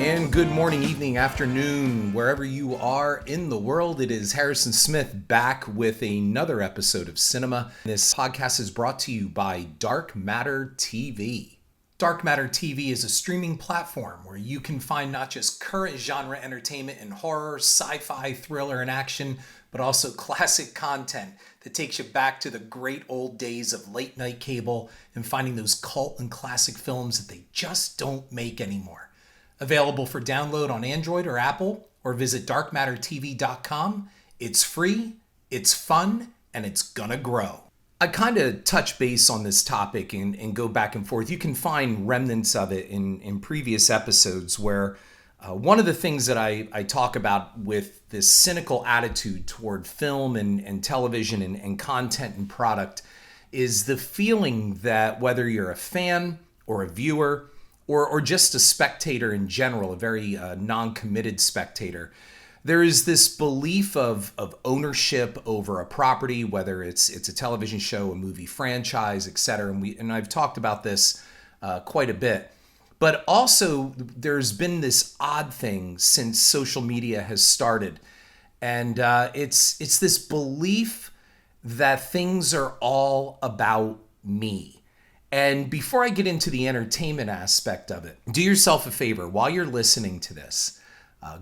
And good morning, evening, afternoon, wherever you are in the world. It is Harrison Smith back with another episode of Cinema. This podcast is brought to you by Dark Matter TV. Dark Matter TV is a streaming platform where you can find not just current genre entertainment in horror, sci-fi, thriller, and action, but also classic content that takes you back to the great old days of late night cable and finding those cult and classic films that they just don't make anymore. Available for download on Android or Apple, or visit darkmattertv.com. It's free, it's fun, and it's gonna grow. I kind of touch base on this topic and go back and forth. You can find remnants of it in previous episodes where one of the things that I talk about with this cynical attitude toward film and television and content and product is the feeling that whether you're a fan or a viewer or just a spectator in general, a very non-committed spectator, there is this belief of ownership over a property, whether it's a television show, a movie franchise, etc. And I've talked about this quite a bit. But also, there's been this odd thing since social media has started, and it's this belief that things are all about me. And before I get into the entertainment aspect of it, do yourself a favor while you're listening to this.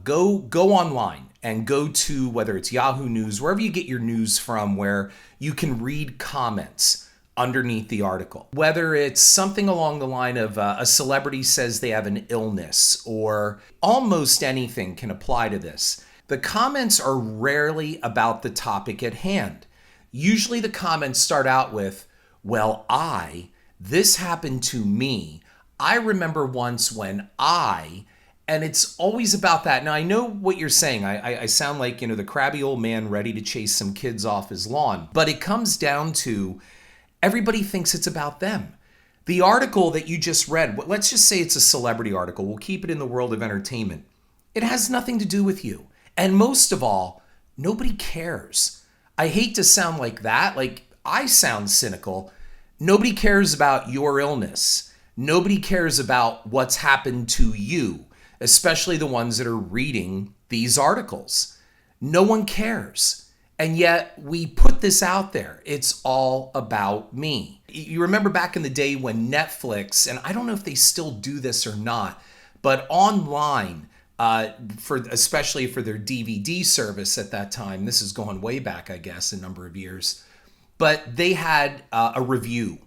Go online and go to whether it's Yahoo News, wherever you get your news from, where you can read comments underneath the article. Whether it's something along the line of a celebrity says they have an illness, or almost anything can apply to this. The comments are rarely about the topic at hand. Usually the comments start out with, well, this happened to me. I remember once when and it's always about that. Now, I know what you're saying. I sound like, the crabby old man ready to chase some kids off his lawn. But it comes down to everybody thinks it's about them. The article that you just read, let's just say it's a celebrity article. We'll keep it in the world of entertainment. It has nothing to do with you. And most of all, nobody cares. I hate to sound like that. Like, I sound cynical. Nobody cares about your illness. Nobody cares about what's happened to you, especially the ones that are reading these articles. No one cares. And yet we put this out there. It's all about me. You remember back in the day when Netflix, and I don't know if they still do this or not, but online, especially for their DVD service at that time, this is going way back, I guess, a number of years, but they had a review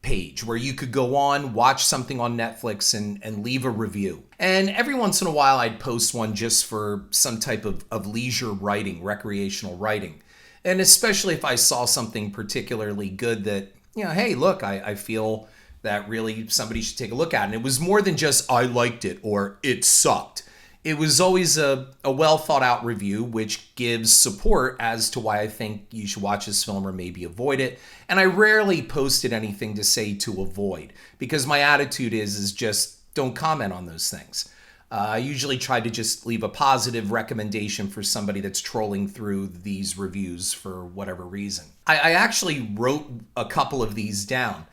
page where you could go on, watch something on Netflix and leave a review. And every once in a while I'd post one just for some type of leisure writing, recreational writing. And especially if I saw something particularly good that, hey, look, I feel that really somebody should take a look at. And it was more than just, I liked it or it sucked. It was always a well thought out review, which gives support as to why I think you should watch this film or maybe avoid it. And I rarely posted anything to say to avoid, because my attitude is just don't comment on those things. I usually try to just leave a positive recommendation for somebody that's trolling through these reviews for whatever reason. I actually wrote a couple of these down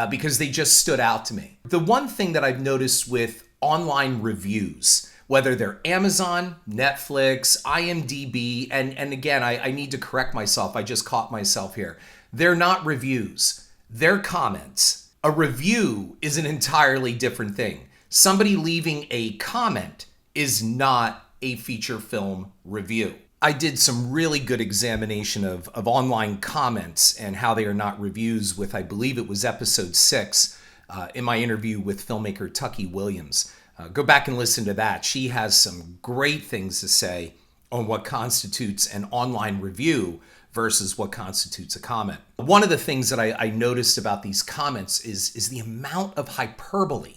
because they just stood out to me. The one thing that I've noticed with online reviews, whether they're Amazon, Netflix, IMDb, and again, I need to correct myself. I just caught myself here. They're not reviews. They're comments. A review is an entirely different thing. Somebody leaving a comment is not a feature film review. I did some really good examination of online comments and how they are not reviews with, I believe it was episode 6 in my interview with filmmaker Tucky Williams. Go back and listen to that. She has some great things to say on what constitutes an online review versus what constitutes a comment. One of the things that I noticed about these comments is the amount of hyperbole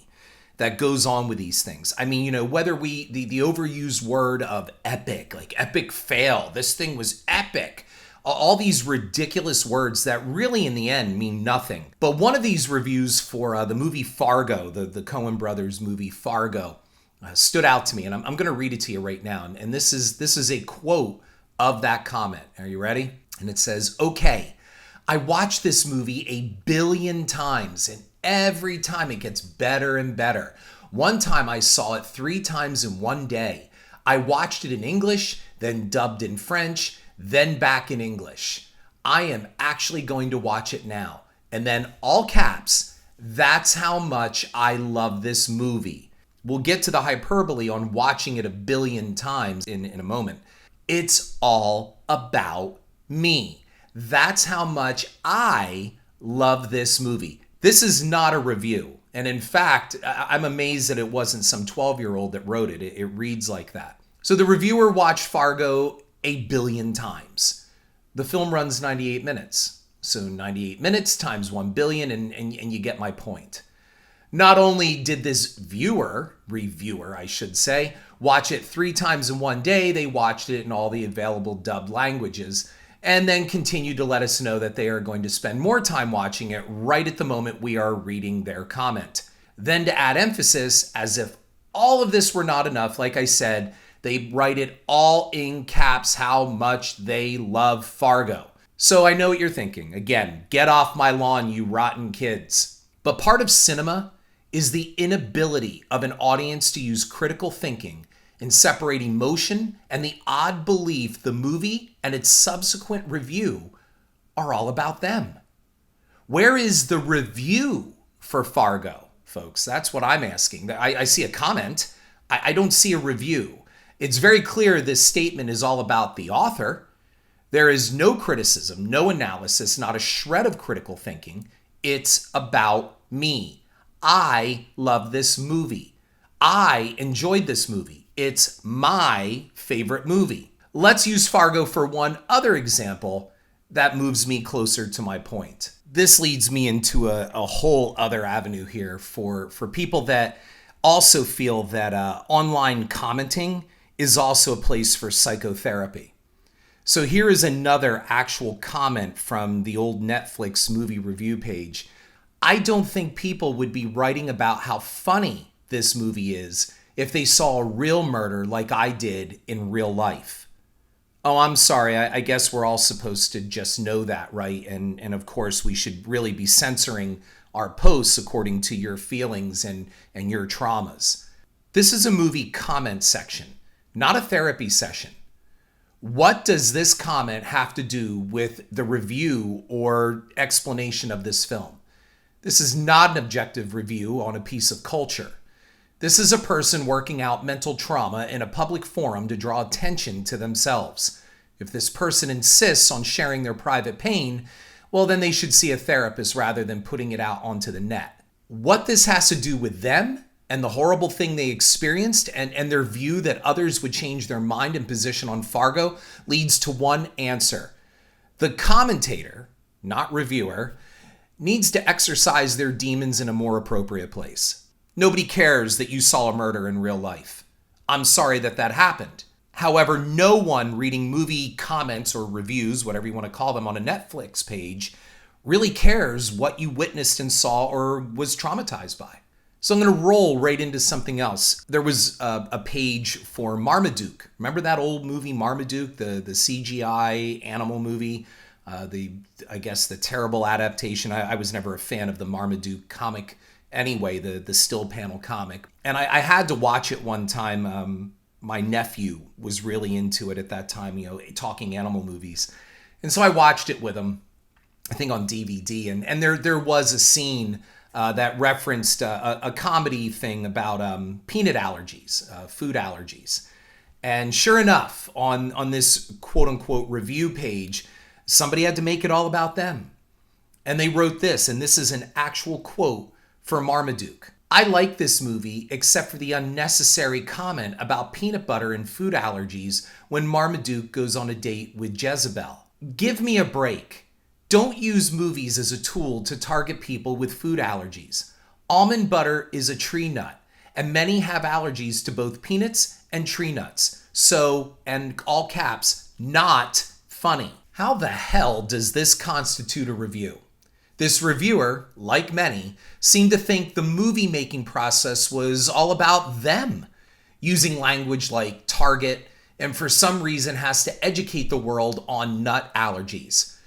that goes on with these things. I mean, whether the overused word of epic, like epic fail, this thing was epic. All these ridiculous words that really in the end mean nothing. But one of these reviews for the movie Fargo, the Coen brothers movie Fargo, stood out to me, and I'm going to read it to you right now. And this is a quote of that comment. Are you ready? And it says, "Okay, I watched this movie 1 billion times, and every time it gets better and better. One time I saw it 3 times in one day. I watched it in English, then dubbed in French, then back in English. I am actually going to watch it now. And then all caps, that's how much I love this movie. We'll get to the hyperbole on watching it a billion times in a moment. It's all about me. That's how much I love this movie. This is not a review. And in fact, I'm amazed that it wasn't some 12-year-old that wrote it. It reads like that. So the reviewer watched Fargo a billion times. The film runs 98 minutes. So 98 minutes times 1 billion, and you get my point. Not only did this reviewer, I should say, watch it 3 times in one day, they watched it in all the available dubbed languages, and then continued to let us know that they are going to spend more time watching it right at the moment we are reading their comment. Then to add emphasis, as if all of this were not enough, like I said, they write it all in caps how much they love Fargo. So I know what you're thinking. Again, get off my lawn, you rotten kids. But part of cinema is the inability of an audience to use critical thinking in separating emotion and the odd belief the movie and its subsequent review are all about them. Where is the review for Fargo, folks? That's what I'm asking. I see a comment. I don't see a review. It's very clear this statement is all about the author. There is no criticism, no analysis, not a shred of critical thinking. It's about me. I love this movie. I enjoyed this movie. It's my favorite movie. Let's use Fargo for one other example that moves me closer to my point. This leads me into a whole other avenue here for people that also feel that online commenting is also a place for psychotherapy. So here is another actual comment from the old Netflix movie review page. I don't think people would be writing about how funny this movie is if they saw a real murder like I did in real life. Oh, I'm sorry. I guess we're all supposed to just know that, right? And of course, we should really be censoring our posts according to your feelings and your traumas. This is a movie comment section, not a therapy session. What does this comment have to do with the review or explanation of this film? This is not an objective review on a piece of culture. This is a person working out mental trauma in a public forum to draw attention to themselves. If this person insists on sharing their private pain, well, then they should see a therapist rather than putting it out onto the net. What this has to do with them and the horrible thing they experienced and their view that others would change their mind and position on Fargo leads to one answer. The commentator, not reviewer, needs to exercise their demons in a more appropriate place. Nobody cares that you saw a murder in real life. I'm sorry that happened. However, no one reading movie comments or reviews, whatever you want to call them, on a Netflix page really cares what you witnessed and saw or was traumatized by. So I'm going to roll right into something else. There was a page for Marmaduke. Remember that old movie Marmaduke, the CGI animal movie? I guess the terrible adaptation. I was never a fan of the Marmaduke comic anyway, the still panel comic. And I had to watch it one time. My nephew was really into it at that time, talking animal movies. And so I watched it with him, I think on DVD. And there was a scene that referenced a comedy thing about peanut allergies, food allergies. And sure enough, on this quote-unquote review page, somebody had to make it all about them. And they wrote this, and this is an actual quote for Marmaduke. I like this movie except for the unnecessary comment about peanut butter and food allergies when Marmaduke goes on a date with Jezebel. Give me a break. Don't use movies as a tool to target people with food allergies. Almond butter is a tree nut, and many have allergies to both peanuts and tree nuts. So, and all caps, not funny. How the hell does this constitute a review? This reviewer, like many, seemed to think the movie-making process was all about them, using language like target, and for some reason has to educate the world on nut allergies.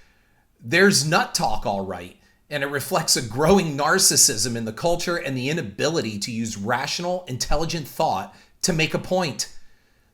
There's nut talk, all right, And it reflects a growing narcissism in the culture and the inability to use rational, intelligent thought to make a point.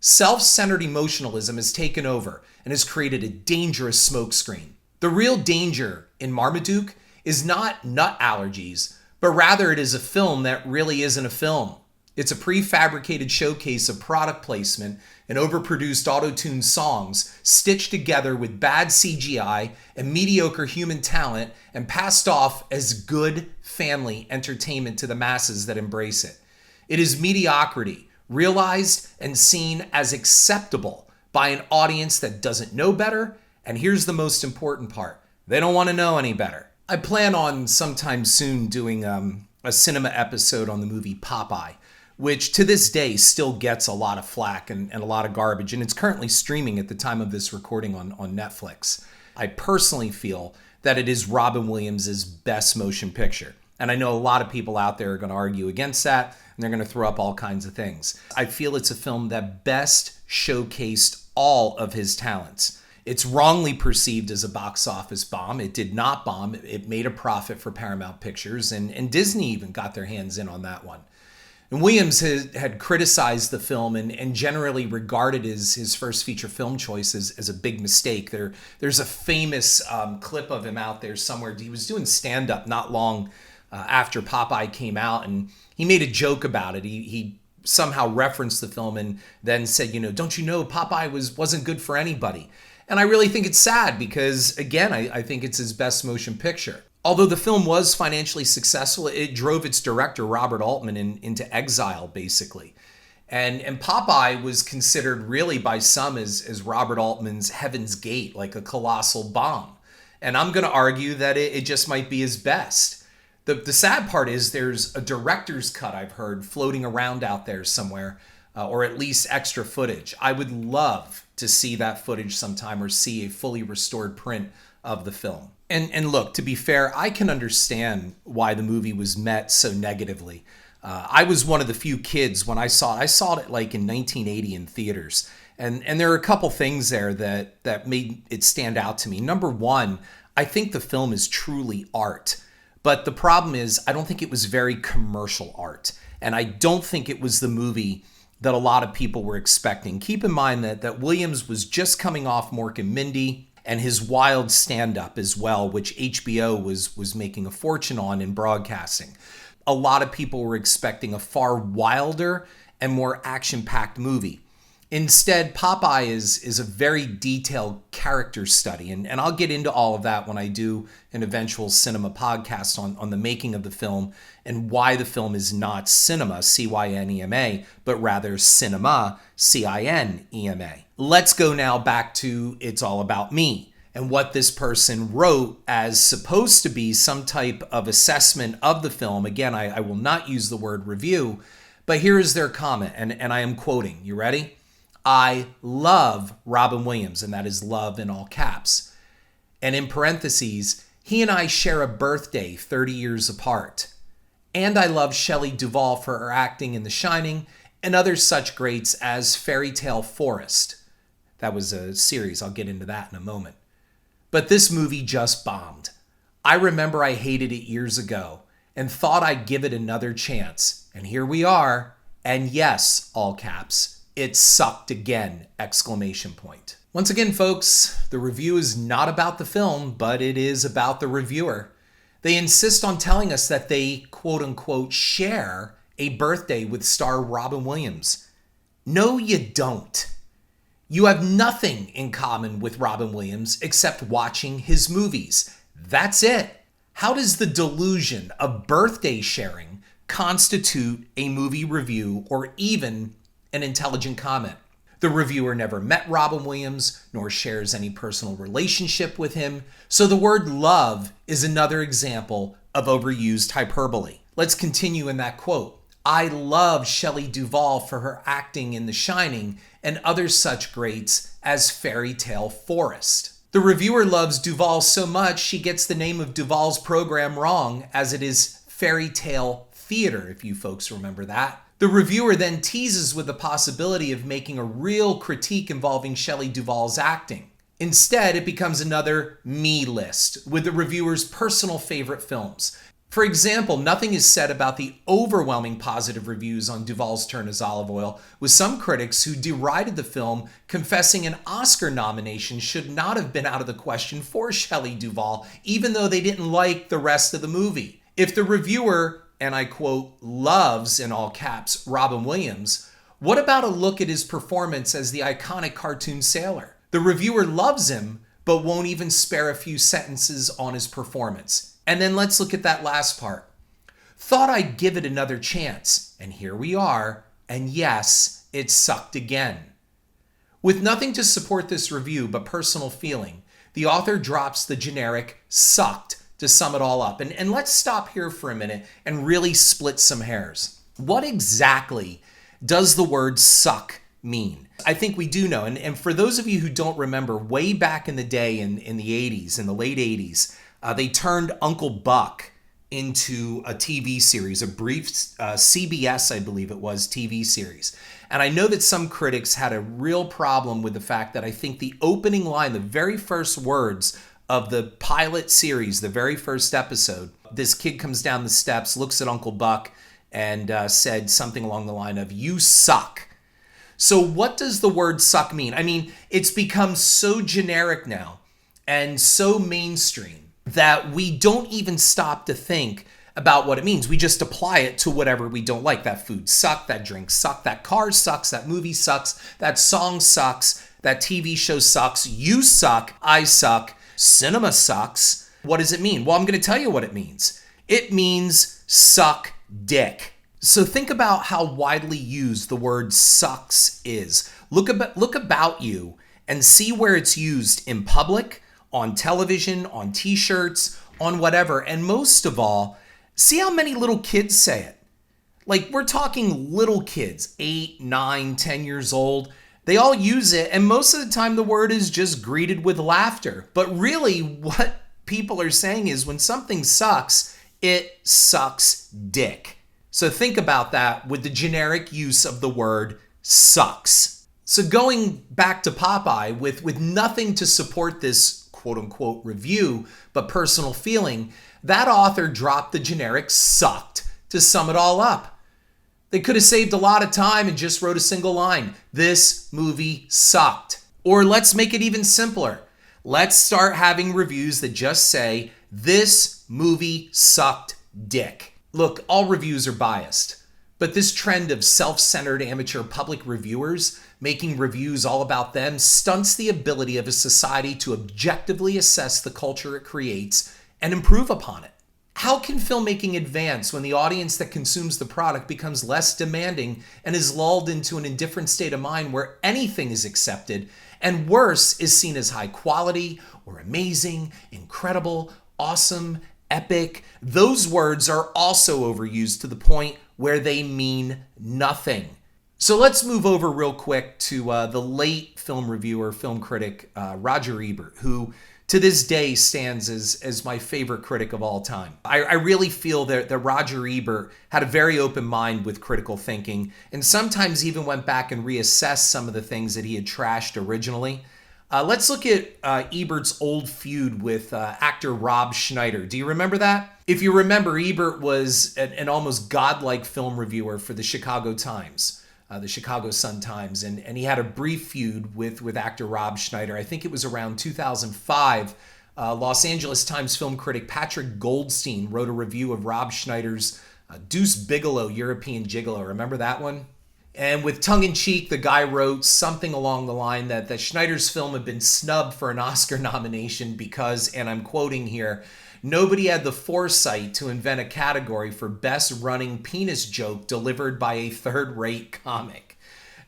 Self-centered emotionalism has taken over and has created a dangerous smokescreen. The real danger in Marmaduke is not nut allergies, but rather it is a film that really isn't a film. It's a prefabricated showcase of product placement and overproduced auto-tuned songs stitched together with bad CGI and mediocre human talent and passed off as good family entertainment to the masses that embrace it. It is mediocrity, realized and seen as acceptable by an audience that doesn't know better, and here's the most important part: they don't want to know any better. I plan on sometime soon doing a cinema episode on the movie Popeye, which to this day still gets a lot of flack and a lot of garbage, and it's currently streaming at the time of this recording on Netflix. I personally feel that it is Robin Williams' best motion picture, and I know a lot of people out there are going to argue against that, and they're going to throw up all kinds of things. I feel it's a film that best showcased all of his talents. It's wrongly perceived as a box office bomb. It did not bomb. It made a profit for Paramount Pictures, and Disney even got their hands in on that one. And Williams had criticized the film and generally regarded his first feature film choice as a big mistake. There's a famous clip of him out there somewhere. He was doing stand-up not long after Popeye came out, and he made a joke about it. He somehow referenced the film and then said, don't you know Popeye wasn't good for anybody? And I really think it's sad because, again, I think it's his best motion picture. Although the film was financially successful, it drove its director, Robert Altman, into exile, basically. And Popeye was considered really by some as Robert Altman's Heaven's Gate, like a colossal bomb. And I'm going to argue that it just might be his best. The sad part is there's a director's cut I've heard floating around out there somewhere, or at least extra footage. I would love to see that footage sometime or see a fully restored print of the film. And look, to be fair, I can understand why the movie was met so negatively. I was one of the few kids when I saw it. I saw it like in 1980 in theaters. And there are a couple things there that made it stand out to me. Number one, I think the film is truly art. But the problem is, I don't think it was very commercial art. And I don't think it was the movie that a lot of people were expecting. Keep in mind that Williams was just coming off Mork and Mindy and his wild stand-up as well, which HBO was making a fortune on in broadcasting. A lot of people were expecting a far wilder and more action-packed movie. Instead, Popeye is a very detailed character study, and I'll get into all of that when I do an eventual cinema podcast on the making of the film and why the film is not cinema, C-Y-N-E-M-A, but rather cinema, C-I-N-E-M-A. Let's go now back to It's All About Me and what this person wrote as supposed to be some type of assessment of the film. Again, I will not use the word review, but here is their comment, and I am quoting. You ready? I love Robin Williams, and that is love in all caps. And in parentheses, he and I share a birthday 30 years apart. And I love Shelley Duvall for her acting in The Shining and other such greats as Fairy Tale Forest. That was a series. I'll get into that in a moment. But this movie just bombed. I remember I hated it years ago and thought I'd give it another chance. And here we are. And yes, all caps, it sucked again! Exclamation point. Once again, folks, the review is not about the film, but it is about the reviewer. They insist on telling us that they, quote unquote, share a birthday with star Robin Williams. No, you don't. You have nothing in common with Robin Williams except watching his movies. That's it. How does the delusion of birthday sharing constitute a movie review or even an intelligent comment? The reviewer never met Robin Williams, nor shares any personal relationship with him, so the word love is another example of overused hyperbole. Let's continue in that quote. I love Shelley Duvall for her acting in The Shining and other such greats as Fairy Tale Forest. The reviewer loves Duvall so much she gets the name of Duvall's program wrong, as it is Fairy Tale Theater, if you folks remember that. The reviewer then teases with the possibility of making a real critique involving Shelley Duvall's acting. Instead, it becomes another me list with the reviewer's personal favorite films. For example, nothing is said about the overwhelming positive reviews on Duvall's Turn as Olive Oil, with some critics who derided the film, confessing an Oscar nomination should not have been out of the question for Shelley Duvall, even though they didn't like the rest of the movie. If the reviewer, and I quote, loves, in all caps, Robin Williams, what about a look at his performance as the iconic cartoon sailor? The reviewer loves him, but won't even spare a few sentences on his performance. And then let's look at that last part. Thought I'd give it another chance, and here we are, and yes, it sucked again. With nothing to support this review but personal feeling, the author drops the generic sucked to sum it all up. And let's stop here for a minute and really split some hairs. What exactly does the word suck mean? I think we do know, and for those of you who don't remember, way back in the day in the 80s, in the late 80s, they turned Uncle Buck into a TV series, a brief CBS, I believe it was, TV series. And I know that some critics had a real problem with the fact that I think the opening line, the very first words of the pilot series, the very first episode, this kid comes down the steps, looks at Uncle Buck, and said something along the line of, "You suck." So what does the word suck mean? I mean, it's become so generic now and so mainstream that we don't even stop to think about what it means. We just apply it to whatever we don't like. That food sucks, that drink sucks, that car sucks, that movie sucks, that song sucks, that TV show sucks, you suck, I suck, cinema sucks. What does it mean? Well, I'm going to tell you what it means. It means suck dick. So think about how widely used the word sucks is. Look about you and see where it's used in public, on television, on t-shirts, on whatever. And most of all, see how many little kids say it. Like, we're talking little kids, 8, 9, 10 years old. They all use it, and most of the time the word is just greeted with laughter. But really, what people are saying is when something sucks, it sucks dick. So think about that with the generic use of the word sucks. So going back to Popeye, with nothing to support this quote-unquote review, but personal feeling, that author dropped the generic sucked to sum it all up. They could have saved a lot of time and just wrote a single line. This movie sucked. Or let's make it even simpler. Let's start having reviews that just say, this movie sucked dick. Look, all reviews are biased, but this trend of self-centered amateur public reviewers making reviews all about them stunts the ability of a society to objectively assess the culture it creates and improve upon it. How can filmmaking advance when the audience that consumes the product becomes less demanding and is lulled into an indifferent state of mind where anything is accepted and worse is seen as high quality or amazing, incredible, awesome, epic? Those words are also overused to the point where they mean nothing. So let's move over real quick to the late film reviewer, film critic, Roger Ebert, who to this day stands as my favorite critic of all time. I really feel that Roger Ebert had a very open mind with critical thinking and sometimes even went back and reassessed some of the things that he had trashed originally. Let's look at Ebert's old feud with actor Rob Schneider. Do you remember that? If you remember, Ebert was an almost godlike film reviewer for the Chicago Times. The Chicago Sun-Times, and he had a brief feud with actor Rob Schneider. I think it was around 2005. Los Angeles Times film critic Patrick Goldstein wrote a review of Rob Schneider's Deuce Bigalow, European Gigolo. Remember that one? And with tongue-in-cheek, the guy wrote something along the line that Schneider's film had been snubbed for an Oscar nomination because, and I'm quoting here, nobody had the foresight to invent a category for best running penis joke delivered by a third-rate comic.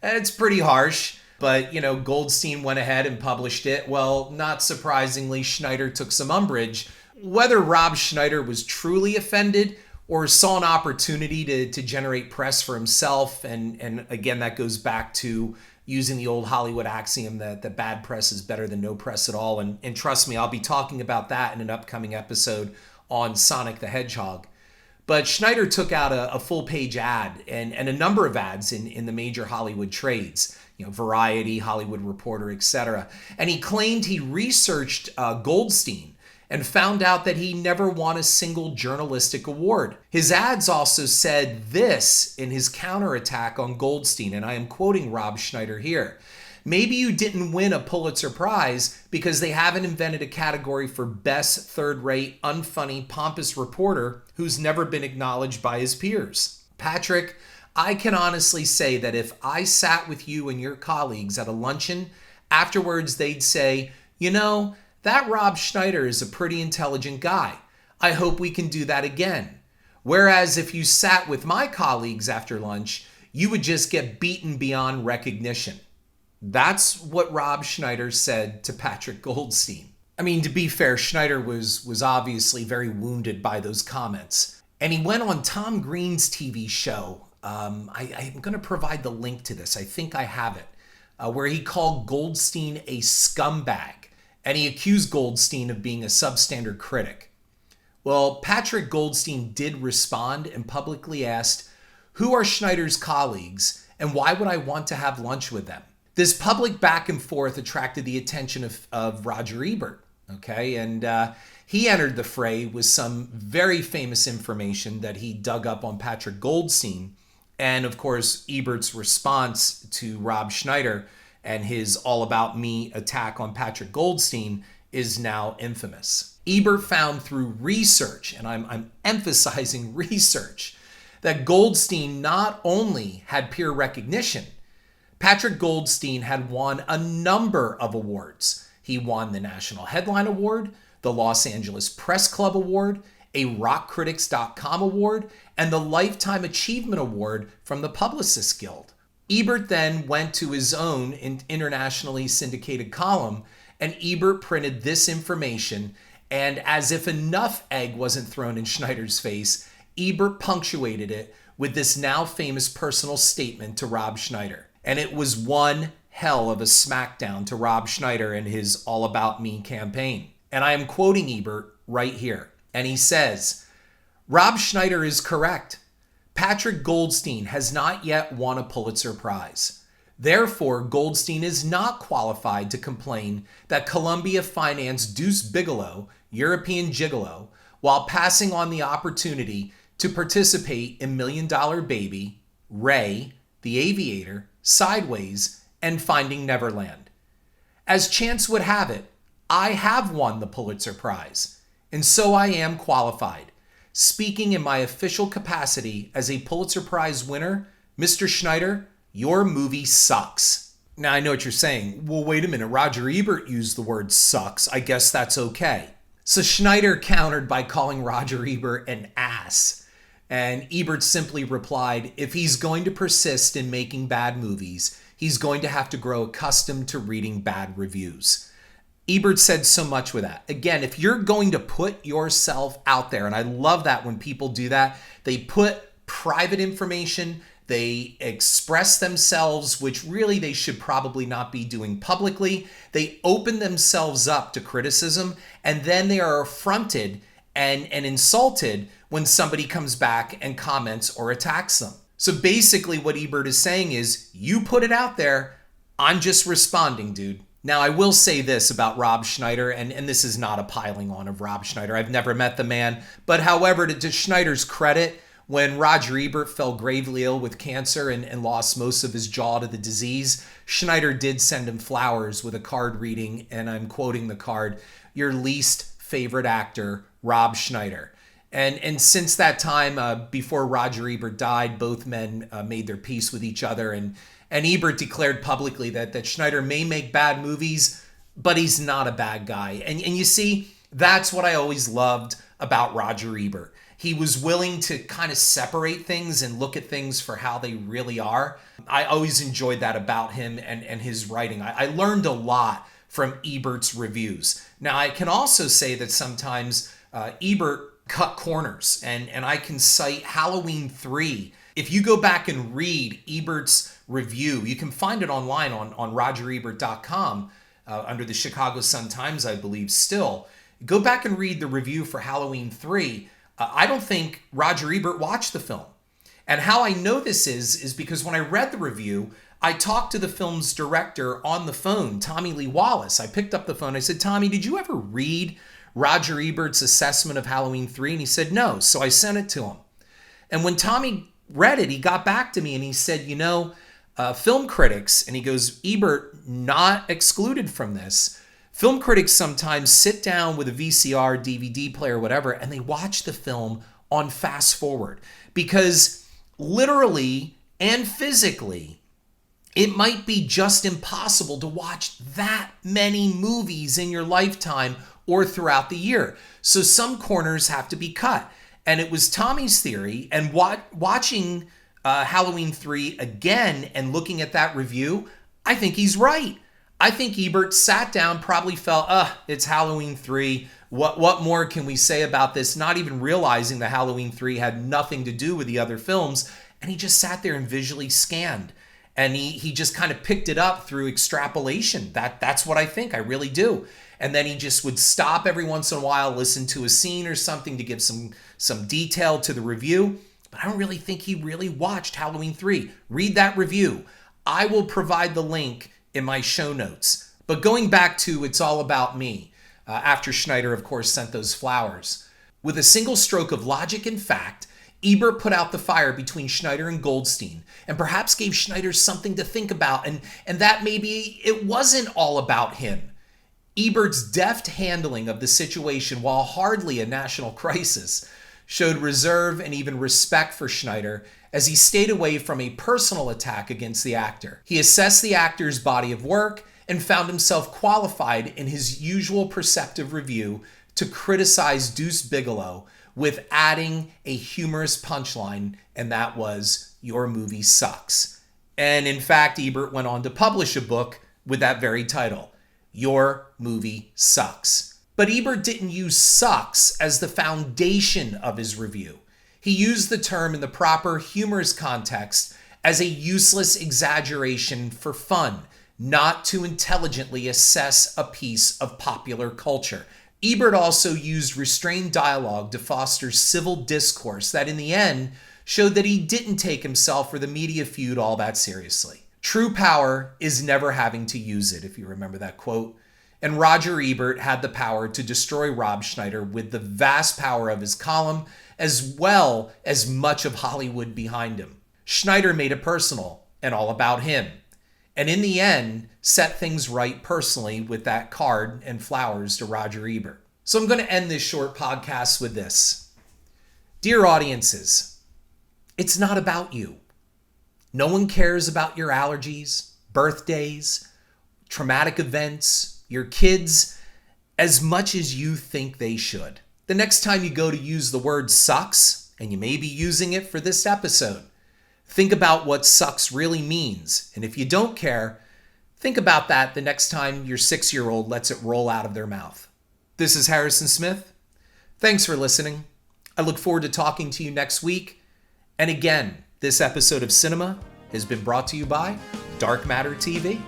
And it's pretty harsh, but, Goldstein went ahead and published it. Well, not surprisingly, Schneider took some umbrage. Whether Rob Schneider was truly offended or saw an opportunity to generate press for himself, and again, that goes back to using the old Hollywood axiom that bad press is better than no press at all. And trust me, I'll be talking about that in an upcoming episode on Sonic the Hedgehog. But Schneider took out a full-page ad and a number of ads in the major Hollywood trades, Variety, Hollywood Reporter, etc. And he claimed he researched Goldstein and found out that he never won a single journalistic award. His ads also said this in his counterattack on Goldstein, and I am quoting Rob Schneider here. Maybe you didn't win a Pulitzer Prize because they haven't invented a category for best third-rate, unfunny, pompous reporter who's never been acknowledged by his peers. Patrick, I can honestly say that if I sat with you and your colleagues at a luncheon, afterwards they'd say, that Rob Schneider is a pretty intelligent guy. I hope we can do that again. Whereas if you sat with my colleagues after lunch, you would just get beaten beyond recognition. That's what Rob Schneider said to Patrick Goldstein. I mean, to be fair, Schneider was obviously very wounded by those comments. And he went on Tom Green's TV show. I'm going to provide the link to this. I think I have it. Where he called Goldstein a scumbag. And he accused Goldstein of being a substandard critic. Well, Patrick Goldstein did respond and publicly asked, who are Schneider's colleagues and why would I want to have lunch with them? This public back and forth attracted the attention of Roger Ebert, okay? And he entered the fray with some very famous information that he dug up on Patrick Goldstein. And of course, Ebert's response to Rob Schneider and his all about me attack on Patrick Goldstein is now infamous. Ebert found through research, and I'm emphasizing research, that Goldstein not only had peer recognition, Patrick Goldstein had won a number of awards. He won the National Headline Award, the Los Angeles Press Club Award, a RockCritics.com award, and the Lifetime Achievement Award from the Publicists Guild. Ebert then went to his own internationally syndicated column, and Ebert printed this information, and as if enough egg wasn't thrown in Schneider's face, Ebert punctuated it with this now famous personal statement to Rob Schneider. And it was one hell of a smackdown to Rob Schneider and his All About Me campaign. And I am quoting Ebert right here. And he says, Rob Schneider is correct. Patrick Goldstein has not yet won a Pulitzer Prize. Therefore, Goldstein is not qualified to complain that Columbia financed Deuce Bigalow, European Gigolo, while passing on the opportunity to participate in $1 Million Baby, Ray, The Aviator, Sideways, and Finding Neverland. As chance would have it, I have won the Pulitzer Prize, and so I am qualified. Speaking in my official capacity as a Pulitzer Prize winner, Mr. Schneider, your movie sucks. Now, I know what you're saying. Well, wait a minute. Roger Ebert used the word sucks. I guess that's okay. So Schneider countered by calling Roger Ebert an ass. And Ebert simply replied, if he's going to persist in making bad movies, he's going to have to grow accustomed to reading bad reviews. Ebert said so much with that. Again, if you're going to put yourself out there, and I love that when people do that, they put private information, they express themselves, which really they should probably not be doing publicly. They open themselves up to criticism, and then they are affronted and insulted when somebody comes back and comments or attacks them. So basically what Ebert is saying is, you put it out there, I'm just responding, dude. Now, I will say this about Rob Schneider, and this is not a piling on of Rob Schneider. I've never met the man. But however, to Schneider's credit, when Roger Ebert fell gravely ill with cancer and lost most of his jaw to the disease, Schneider did send him flowers with a card reading, and I'm quoting the card, your least favorite actor, Rob Schneider. And since that time, before Roger Ebert died, both men made their peace with each other. And Ebert declared publicly that Schneider may make bad movies, but he's not a bad guy. And you see, that's what I always loved about Roger Ebert. He was willing to kind of separate things and look at things for how they really are. I always enjoyed that about him and his writing. I learned a lot from Ebert's reviews. Now, I can also say that sometimes Ebert cut corners, and I can cite Halloween 3. If you go back and read Ebert's review, you can find it online on RogerEbert.com under the Chicago Sun-Times, I believe, still. Go back and read the review for Halloween 3. I don't think Roger Ebert watched the film. And how I know this is because when I read the review, I talked to the film's director on the phone, Tommy Lee Wallace. I picked up the phone. I said, Tommy, did you ever read Roger Ebert's assessment of Halloween 3? And he said, no. So I sent it to him. And when Tommy read it, he got back to me and he said, film critics, and he goes, Ebert not excluded from this. Film critics sometimes sit down with a VCR, DVD player, whatever, and they watch the film on fast forward because literally and physically, it might be just impossible to watch that many movies in your lifetime or throughout the year. So some corners have to be cut. And it was Tommy's theory, and watching Halloween 3 again and looking at that review, I think he's right. I think Ebert sat down, probably felt, it's Halloween 3. What more can we say about this? Not even realizing that Halloween 3 had nothing to do with the other films. And he just sat there and visually scanned. And he just kind of picked it up through extrapolation. That's what I think. I really do. And then he just would stop every once in a while, listen to a scene or something to give some detail to the review. But I don't really think he really watched Halloween 3. Read that review. I will provide the link in my show notes. But going back to It's All About Me, after Schneider, of course, sent those flowers. With a single stroke of logic and fact, Ebert put out the fire between Schneider and Goldstein and perhaps gave Schneider something to think about, and that maybe it wasn't all about him. Ebert's deft handling of the situation, while hardly a national crisis, showed reserve and even respect for Schneider as he stayed away from a personal attack against the actor. He assessed the actor's body of work and found himself qualified in his usual perceptive review to criticize Deuce Bigalow with adding a humorous punchline, and that was, "Your movie sucks." And in fact, Ebert went on to publish a book with that very title, Your Movie Sucks. But Ebert didn't use sucks as the foundation of his review. He used the term in the proper humorous context as a useless exaggeration for fun, not to intelligently assess a piece of popular culture. Ebert also used restrained dialogue to foster civil discourse that in the end showed that he didn't take himself or the media feud all that seriously. True power is never having to use it, if you remember that quote. And Roger Ebert had the power to destroy Rob Schneider with the vast power of his column, as well as much of Hollywood behind him. Schneider made it personal and all about him. And in the end, set things right personally with that card and flowers to Roger Ebert. So I'm going to end this short podcast with this. Dear audiences, it's not about you. No one cares about your allergies, birthdays, traumatic events, your kids, as much as you think they should. The next time you go to use the word sucks, and you may be using it for this episode, think about what sucks really means. And if you don't care, think about that the next time your 6-year-old lets it roll out of their mouth. This is Harrison Smith. Thanks for listening. I look forward to talking to you next week. And again, this episode of Cinema has been brought to you by Dark Matter TV.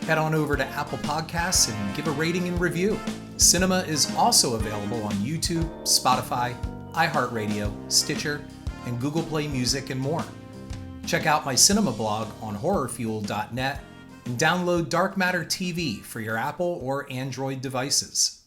Head on over to Apple Podcasts and give a rating and review. Cinema is also available on YouTube, Spotify, iHeartRadio, Stitcher, and Google Play Music and more. Check out my cinema blog on horrorfuel.net and download Dark Matter TV for your Apple or Android devices.